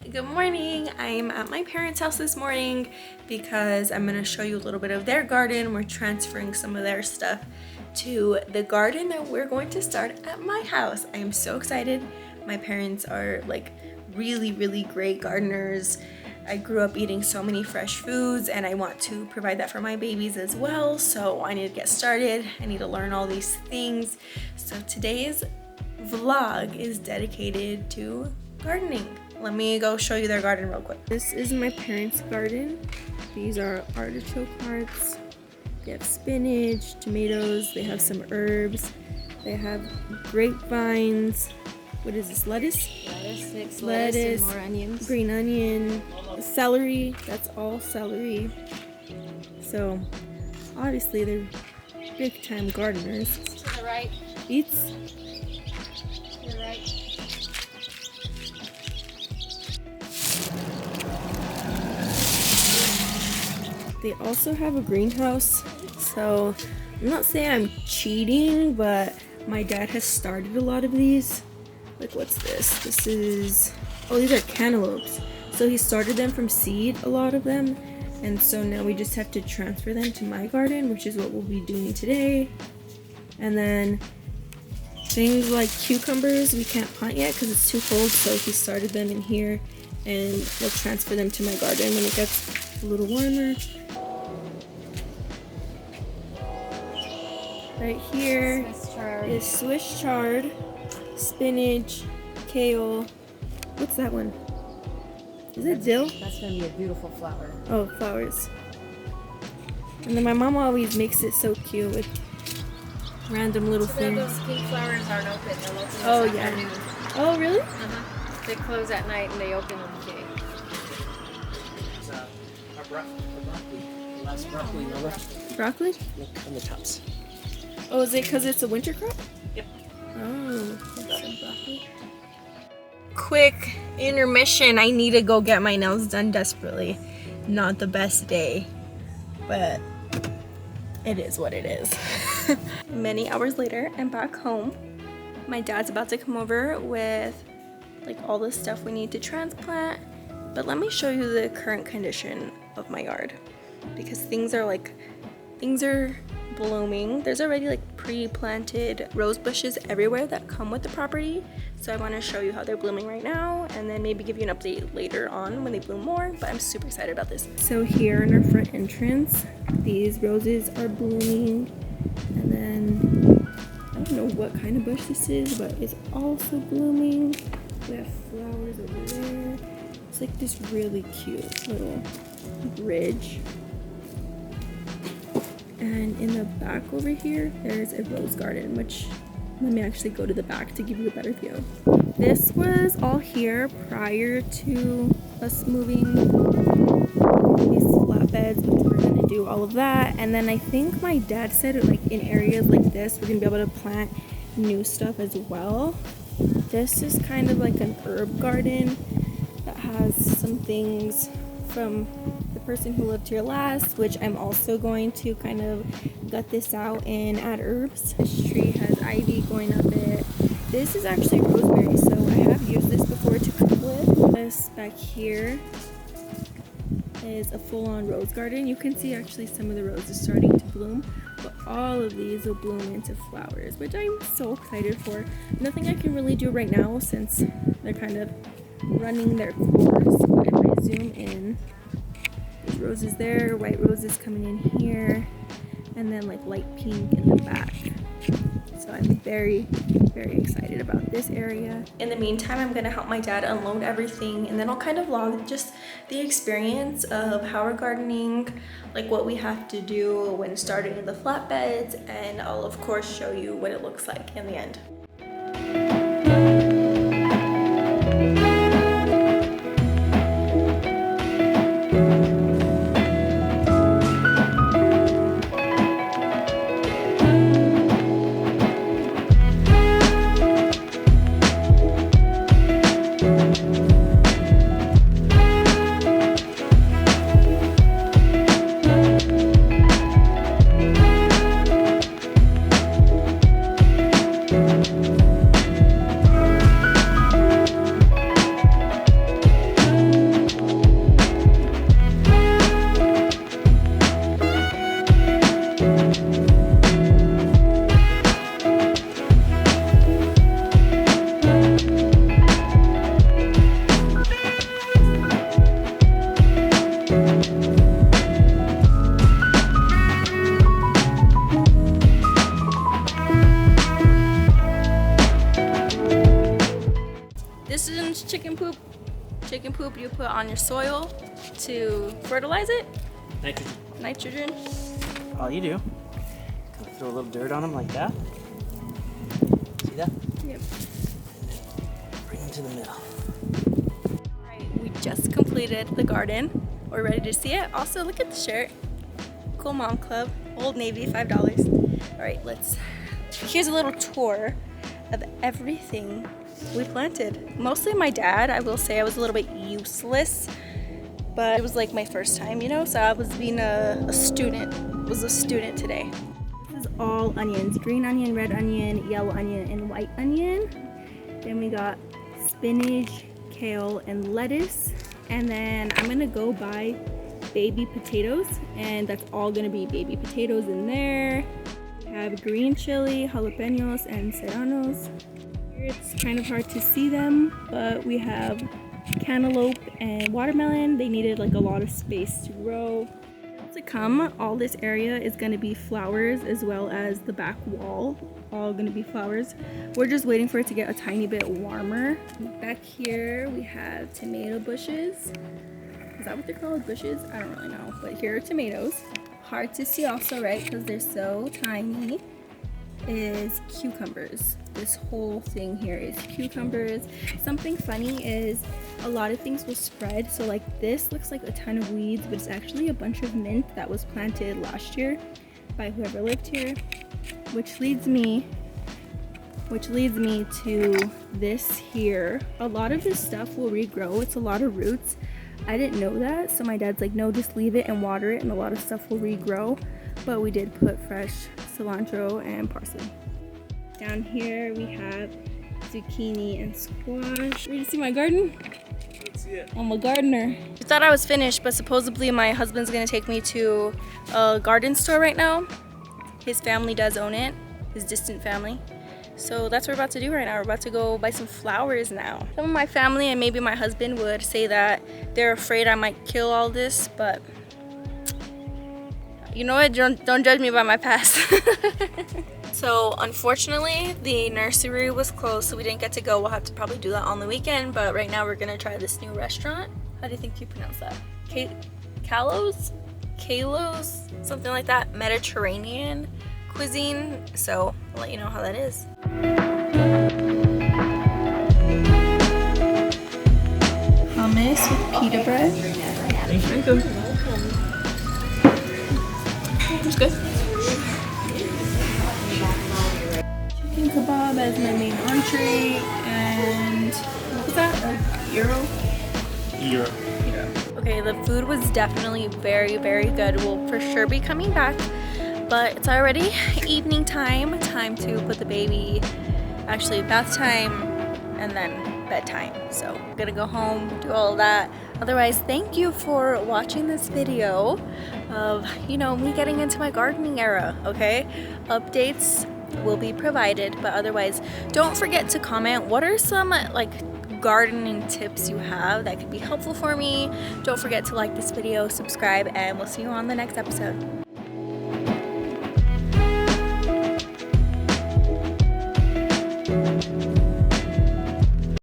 Good morning. I'm at my parents' house this morning because I'm going to show you a little bit of their garden. We're transferring some of their stuff to the garden that we're going to start at my house. I am so excited. My parents are like really great gardeners. I grew up eating so many fresh foods and I want to provide that for my babies as well. So I need to get started. I need to learn all these things. So today's vlog is dedicated to gardening. Let me go show you their garden real quick. This is my parents' garden. These are artichoke hearts. They have spinach, tomatoes, they have some herbs. They have grapevines. What is this, lettuce? Lettuce, and more onions. Green onion, celery, that's all celery. So obviously they're big time gardeners. To the right. Beets. To the right. They also have a greenhouse, so I'm not saying I'm cheating, but my dad has started a lot of these. Like, what's this? This is, oh, these are cantaloupes. So he started them from seed, a lot of them, and so now we just have to transfer them to my garden, which is what we'll be doing today. And then things like cucumbers we can't plant yet because it's too cold, so he started them in here, and we'll transfer them to my garden when it gets a little warmer. Right here is Swiss chard, spinach, kale. What's that one? Is it dill? That's gonna be a beautiful flower. Oh, flowers. And then my mom always makes it so cute with random little things. Those pink flowers aren't open. They'll open Oh this yeah. afternoon. Oh really? They close at night and they open on the day. There's a broccoli. Less broccoli, remember? Broccoli? Look on the tops. Oh, is it because it's a winter crop? Yep. Oh, that's some broccoli. Quick intermission. I need to go get my nails done desperately. Not the best day, but it is what it is. Many hours later, I'm back home. My dad's about to come over with like all the stuff we need to transplant, but let me show you the current condition of my yard because things are blooming. There's already like pre-planted rose bushes everywhere that come with the property, so I want to show you how they're blooming right now and then maybe give you an update later on when they bloom more, but I'm super excited about this. So here in our front entrance, these roses are blooming, and then I don't know what kind of bush this is, but it's also blooming. We have flowers over there. It's like this really cute little bridge. And in the back over here, there's a rose garden, which let me actually go to the back to give you a better view. This was all here prior to us moving these flatbeds, which we're gonna do all of that. And then I think my dad said like in areas like this, we're gonna be able to plant new stuff as well. This is kind of like an herb garden that has some things from the person who lived here last, which I'm also going to kind of gut this out and add herbs. This tree has ivy going up it. This is actually rosemary, so I have used this before to cook with. This back here is a full-on rose garden. You can see actually some of the roses starting to bloom, but all of these will bloom into flowers, which I'm so excited for. Nothing I can really do right now since they're kind of running their course, but if I zoom in, there's roses there, white roses coming in here, and then like light pink in the back. So I'm very excited about this area. In the meantime, I'm gonna help my dad unload everything, and then I'll kind of vlog just the experience of how we're gardening, like what we have to do when starting the flatbeds, and I'll of course show you what it looks like in the end. chicken poop you put on your soil to fertilize it. Nitrogen. Nitrogen. All you do, kind of throw a little dirt on them like that. See that? Yep. Bring them to the middle. Alright, we just completed the garden. We're ready to see it. Also, look at the shirt. Cool Mom Club. Old Navy, $5. Alright, here's a little tour of everything we planted. Mostly my dad. I will say I was a little bit useless, but it was like my first time, you know, so I was being a student. I was a student today. This is all onions. Green onion, red onion, yellow onion, and white onion. Then we got spinach, kale, and lettuce. And then I'm gonna go buy baby potatoes, and that's all gonna be baby potatoes in there. We have green chili, jalapenos, and serranos. Here it's kind of hard to see them, but we have cantaloupe and watermelon. They needed like a lot of space to grow. To come, all this area is going to be flowers, as well as the back wall, all going to be flowers. We're just waiting for it to get a tiny bit warmer. Back here we have tomato bushes. Is that what they're called? Bushes? I don't really know, but here are tomatoes. Hard to see also, right, because they're so tiny, is cucumbers. This whole thing here is cucumbers. Something funny is a lot of things will spread, so like this looks like a ton of weeds, but it's actually a bunch of mint that was planted last year by whoever lived here, which leads me to this here. A lot of this stuff will regrow. It's a lot of roots. I didn't know that, so my dad's like, no, just leave it and water it and a lot of stuff will regrow. But we did put fresh cilantro and parsley. Down here we have zucchini and squash. Ready to see my garden? Let's see it. I'm a gardener. I thought I was finished, but supposedly my husband's gonna take me to a garden store right now. His family does own it, his distant family. So that's what we're about to do right now. We're about to go buy some flowers now. Some of my family and maybe my husband would say that they're afraid I might kill all this, but you know what? Don't judge me by my past. So unfortunately, the nursery was closed, so we didn't get to go. We'll have to probably do that on the weekend, but right now we're gonna try this new restaurant. How do you think you pronounce that? Kalos? Something like that. Mediterranean cuisine. So I'll let you know how that is. Hummus with pita bread. Thank you. It's good. Chicken kebab as my main entree, and what was that? A gyro? Gyro. Okay, the food was definitely very, very good. We'll for sure be coming back, but it's already evening time. Time to put the baby, actually bath time, and then bedtime. So I'm gonna go home, do all of that. Otherwise, thank you for watching this video of, you know, me getting into my gardening era, okay? Updates will be provided, but otherwise, don't forget to comment what are some like gardening tips you have that could be helpful for me. Don't forget to like this video, subscribe, and we'll see you on the next episode.